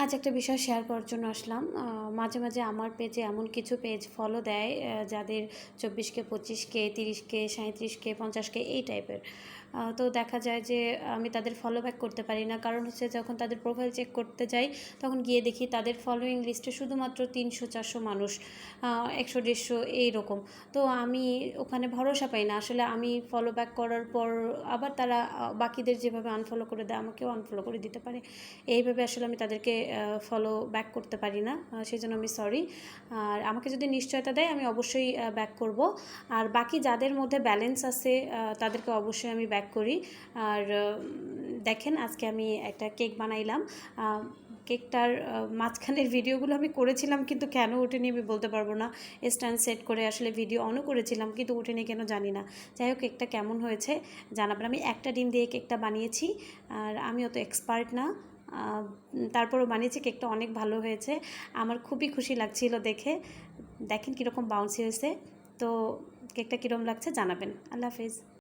আজ একটা বিষয় শেয়ার করার জন্য আসলাম। মাঝে, মাঝে আমার পেজে এমন কিছু পেজ ফলো দেয় যাদের ২৪K, ২৫K, ৩০K, ৩৭K, ৫০K এই টাইপের। তো দেখা যায় যে আমি তাদের ফলো ব্যাক করতে পারি না। কারণ হচ্ছে যখন তাদের প্রোফাইল চেক করতে যাই তখন গিয়ে দেখি তাদের ফলোয়িং লিস্টে শুধুমাত্র ৩০০-৪০০ মানুষ, ১০০-১৫০ এইরকম। তো আমি ওখানে ভরসা পাই না। আসলে আমি ফলো ব্যাক করার পর আবার তারা বাকিদের যেভাবে আনফলো করে দেয় আমাকেও আনফলো করে দিতে পারে। এইভাবে আসলে আমি তাদেরকে ফলো ব্যাক করতে পারি না, সেজন্য আমি সরি। আর আমাকে যদি নিশ্চয়তা দেয় আমি অবশ্যই ব্যাক করব। আর বাকি যাদের মধ্যে ব্যালেন্স আছে তাদেরকে অবশ্যই আমি ব্যাক করি। আর দেখেন আজকে আমি একটা কেক বানাইলাম। কেকটার মাঝখানের ভিডিওগুলো আমি করেছিলাম কিন্তু কেন ওঠেনি আমি বলতে পারবো না। স্ট্যান্ড সেট করে আসলে ভিডিও অনও করেছিলাম কিন্তু ওঠেনি কেন জানি না। যাই হোক কেকটা কেমন হয়েছে জানাবেন। আমি একটা ডিম দিয়ে কেকটা বানিয়েছি আর আমি অত এক্সপার্ট না, তারপরও বানিয়েছি। কেকটা অনেক ভালো হয়েছে, আমার খুবই খুশি লাগছিল দেখে। দেখেন কীরকম বাউন্সি হয়েছে। তো কেকটা কীরকম লাগছে জানাবেন। আল্লাহ হাফেজ।